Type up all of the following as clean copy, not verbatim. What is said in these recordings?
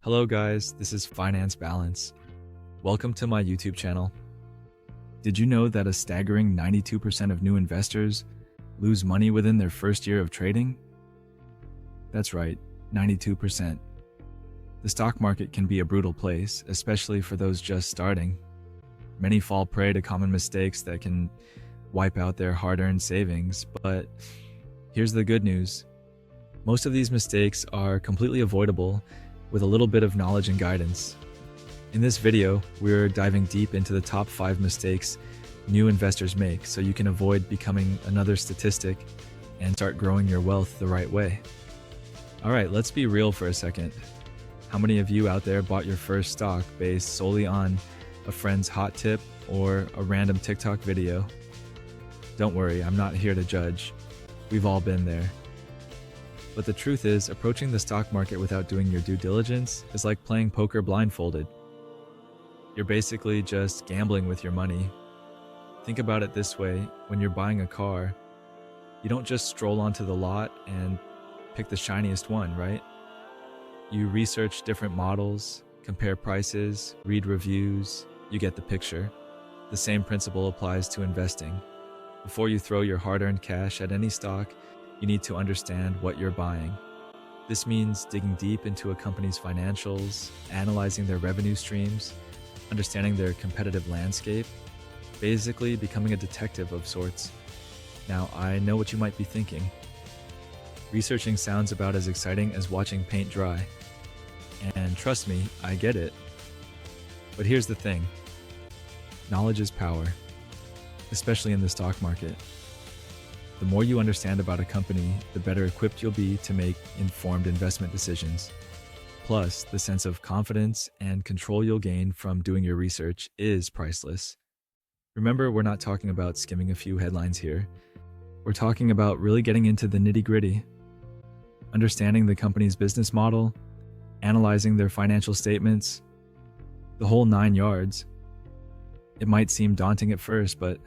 Hello guys, this is Finance Balance. Welcome to my YouTube channel. Did you know that a staggering 92% of new investors lose money within their first year of trading? That's right, 92%. The stock market can be a brutal place, especially for those just starting. Many fall prey to common mistakes that can wipe out their hard-earned savings, but here's the good news. Most of these mistakes are completely avoidable with a little bit of knowledge and guidance. In this video, we're diving deep into the top 5 mistakes new investors make so you can avoid becoming another statistic and start growing your wealth the right way. Alright, let's be real for a second. How many of you out there bought your first stock based solely on a friend's hot tip or a random TikTok video? Don't worry, I'm not here to judge. We've all been there. But the truth is, approaching the stock market without doing your due diligence is like playing poker blindfolded. You're basically just gambling with your money. Think about it this way, when you're buying a car, you don't just stroll onto the lot and pick the shiniest one, right? You research different models, compare prices, read reviews, you get the picture. The same principle applies to investing. Before you throw your hard-earned cash at any stock, you need to understand what you're buying. This means digging deep into a company's financials, analyzing their revenue streams, understanding their competitive landscape, basically becoming a detective of sorts. Now, I know what you might be thinking. Researching sounds about as exciting as watching paint dry. And trust me, I get it. But here's the thing. Knowledge is power, especially in the stock market. The more you understand about a company, the better equipped you'll be to make informed investment decisions. Plus, the sense of confidence and control you'll gain from doing your research is priceless. Remember, we're not talking about skimming a few headlines here. We're talking about really getting into the nitty-gritty, understanding the company's business model, analyzing their financial statements, the whole 9 yards. It might seem daunting at first, but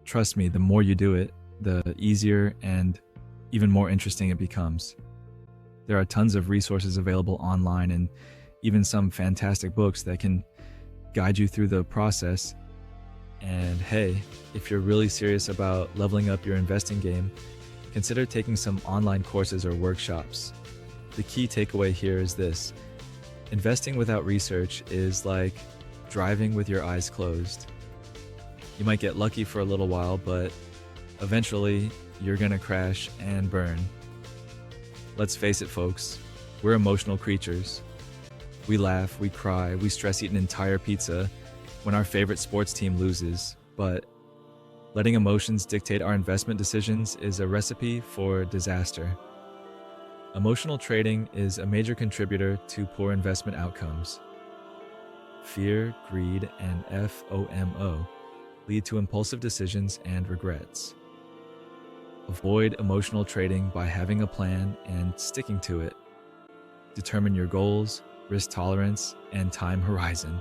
trust me, the more you do it, the easier and even more interesting it becomes. There are tons of resources available online and even some fantastic books that can guide you through the process. And hey, if you're really serious about leveling up your investing game, consider taking some online courses or workshops. The key takeaway here is this: investing without research is like driving with your eyes closed. You might get lucky for a little while, but eventually, you're gonna crash and burn. Let's face it, folks, we're emotional creatures. We laugh, we cry, we stress eat an entire pizza when our favorite sports team loses, but letting emotions dictate our investment decisions is a recipe for disaster. Emotional trading is a major contributor to poor investment outcomes. Fear, greed, and FOMO lead to impulsive decisions and regrets. Avoid emotional trading by having a plan and sticking to it. Determine your goals, risk tolerance, and time horizon.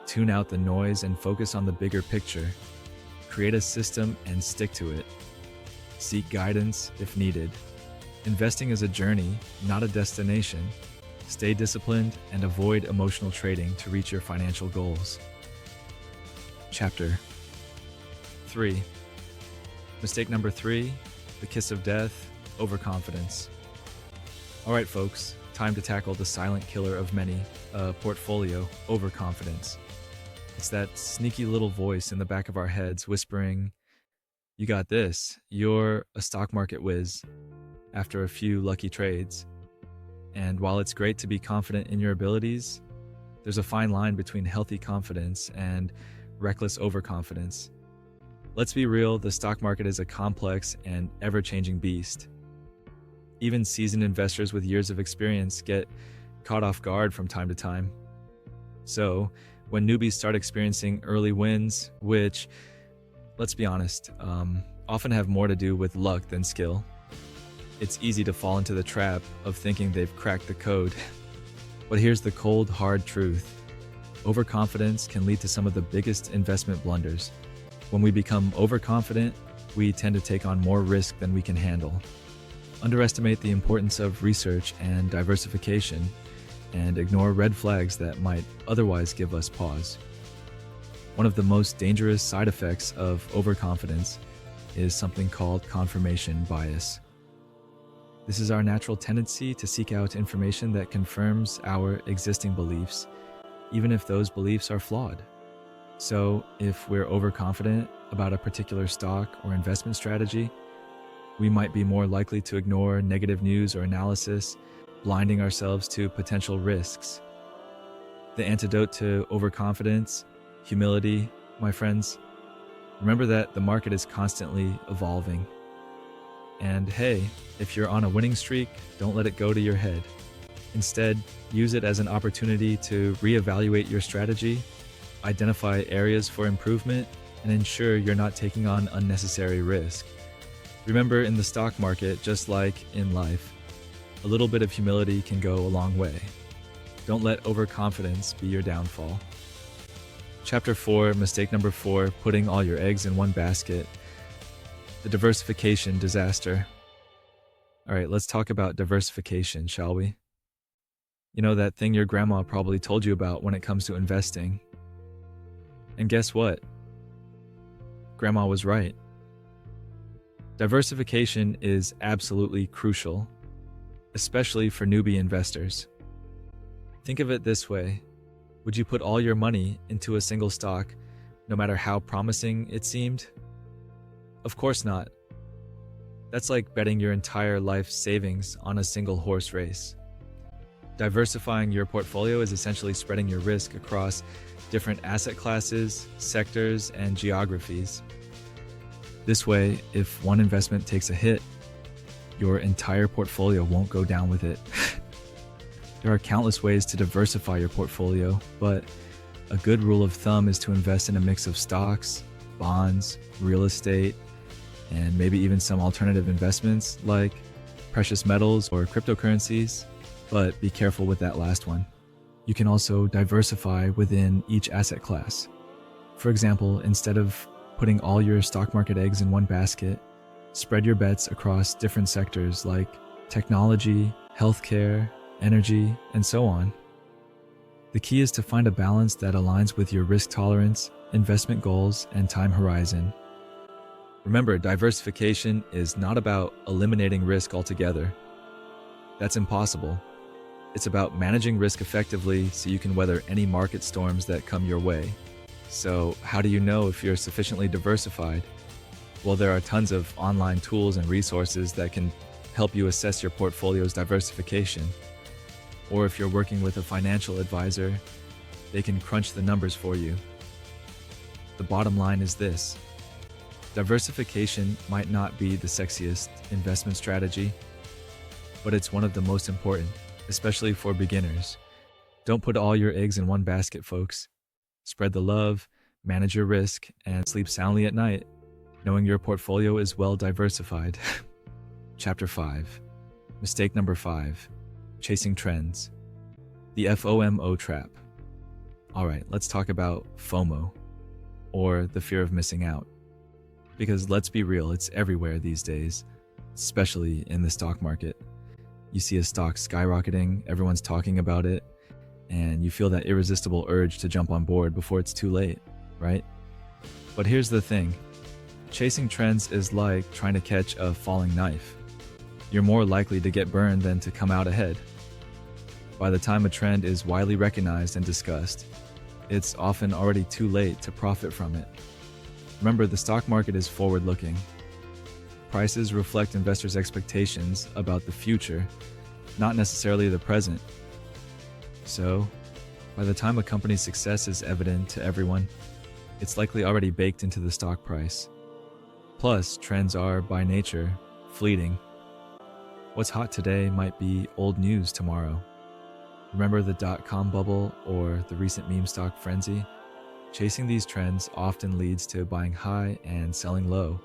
Tune out the noise and focus on the bigger picture. Create a system and stick to it. Seek guidance if needed. Investing is a journey, not a destination. Stay disciplined and avoid emotional trading to reach your financial goals. Chapter 3. Mistake number 3, the kiss of death, overconfidence. Alright folks, time to tackle the silent killer of many, portfolio, overconfidence. It's that sneaky little voice in the back of our heads whispering, "You got this, you're a stock market whiz," after a few lucky trades. And while it's great to be confident in your abilities, there's a fine line between healthy confidence and reckless overconfidence. Let's be real, the stock market is a complex and ever-changing beast. Even seasoned investors with years of experience get caught off guard from time to time. So, when newbies start experiencing early wins, which, let's be honest, often have more to do with luck than skill, it's easy to fall into the trap of thinking they've cracked the code. But here's the cold, hard truth. Overconfidence can lead to some of the biggest investment blunders. When we become overconfident, we tend to take on more risk than we can handle. Underestimate the importance of research and diversification, and ignore red flags that might otherwise give us pause. One of the most dangerous side effects of overconfidence is something called confirmation bias. This is our natural tendency to seek out information that confirms our existing beliefs, even if those beliefs are flawed. So, if we're overconfident about a particular stock or investment strategy, we might be more likely to ignore negative news or analysis, blinding ourselves to potential risks. The antidote to overconfidence, humility, my friends. Remember that the market is constantly evolving. And hey, if you're on a winning streak, don't let it go to your head. Instead, use it as an opportunity to reevaluate your strategy, identify areas for improvement, and ensure you're not taking on unnecessary risk. Remember, in the stock market, just like in life, a little bit of humility can go a long way. Don't let overconfidence be your downfall. Chapter 4, mistake number 4, putting all your eggs in one basket. The diversification disaster. All right, let's talk about diversification, shall we? You know, that thing your grandma probably told you about when it comes to investing. And guess what? Grandma was right. Diversification is absolutely crucial, especially for newbie investors. Think of it this way. Would you put all your money into a single stock, no matter how promising it seemed? Of course not. That's like betting your entire life savings on a single horse race. Diversifying your portfolio is essentially spreading your risk across different asset classes, sectors, and geographies. This way, if one investment takes a hit, your entire portfolio won't go down with it. There are countless ways to diversify your portfolio, but a good rule of thumb is to invest in a mix of stocks, bonds, real estate, and maybe even some alternative investments like precious metals or cryptocurrencies, but be careful with that last one. You can also diversify within each asset class. For example, instead of putting all your stock market eggs in one basket, spread your bets across different sectors like technology, healthcare, energy, and so on. The key is to find a balance that aligns with your risk tolerance, investment goals, and time horizon. Remember, diversification is not about eliminating risk altogether. That's impossible. It's about managing risk effectively so you can weather any market storms that come your way. So, how do you know if you're sufficiently diversified? Well, there are tons of online tools and resources that can help you assess your portfolio's diversification. Or if you're working with a financial advisor, they can crunch the numbers for you. The bottom line is this: diversification might not be the sexiest investment strategy, but it's one of the most important, especially for beginners. Don't put all your eggs in one basket, folks. Spread the love, manage your risk, and sleep soundly at night, knowing your portfolio is well diversified. Chapter 5. Mistake number 5. Chasing trends. The FOMO trap. Alright, let's talk about FOMO, or the fear of missing out. Because let's be real, it's everywhere these days, especially in the stock market. You see a stock skyrocketing, everyone's talking about it, and you feel that irresistible urge to jump on board before it's too late, right? But here's the thing. Chasing trends is like trying to catch a falling knife. You're more likely to get burned than to come out ahead. By the time a trend is widely recognized and discussed, it's often already too late to profit from it. Remember, the stock market is forward-looking. Prices reflect investors' expectations about the future, not necessarily the present. So, by the time a company's success is evident to everyone, it's likely already baked into the stock price. Plus, trends are, by nature, fleeting. What's hot today might be old news tomorrow. Remember the dot-com bubble or the recent meme stock frenzy? Chasing these trends often leads to buying high and selling low,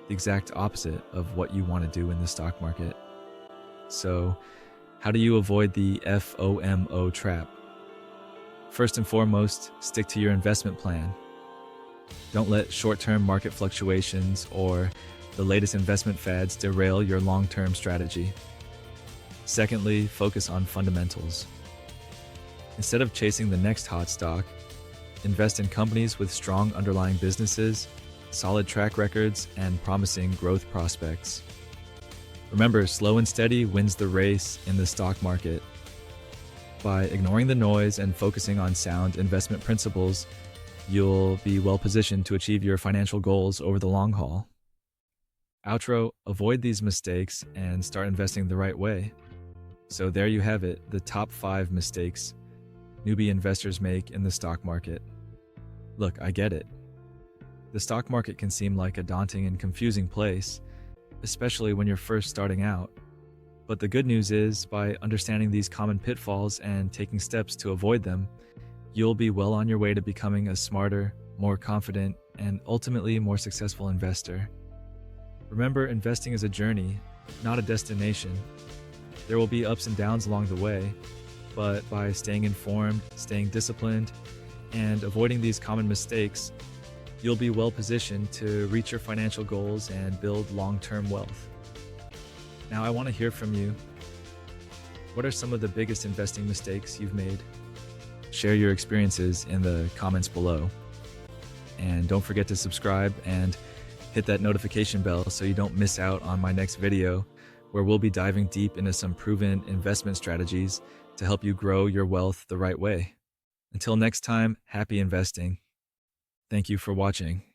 the exact opposite of what you want to do in the stock market. So, how do you avoid the FOMO trap? First and foremost, stick to your investment plan. Don't let short-term market fluctuations or the latest investment fads derail your long-term strategy. Secondly, focus on fundamentals. Instead of chasing the next hot stock, invest in companies with strong underlying businesses, solid track records, and promising growth prospects. Remember, slow and steady wins the race in the stock market. By ignoring the noise and focusing on sound investment principles, you'll be well positioned to achieve your financial goals over the long haul. Outro, avoid these mistakes and start investing the right way. So there you have it, the top 5 mistakes newbie investors make in the stock market. Look, I get it. The stock market can seem like a daunting and confusing place, especially when you're first starting out. But the good news is, by understanding these common pitfalls and taking steps to avoid them, you'll be well on your way to becoming a smarter, more confident, and ultimately more successful investor. Remember, investing is a journey, not a destination. There will be ups and downs along the way, but by staying informed, staying disciplined, and avoiding these common mistakes, you'll be well positioned to reach your financial goals and build long-term wealth. Now, I want to hear from you. What are some of the biggest investing mistakes you've made? Share your experiences in the comments below. And don't forget to subscribe and hit that notification bell so you don't miss out on my next video, where we'll be diving deep into some proven investment strategies to help you grow your wealth the right way. Until next time, happy investing. Thank you for watching.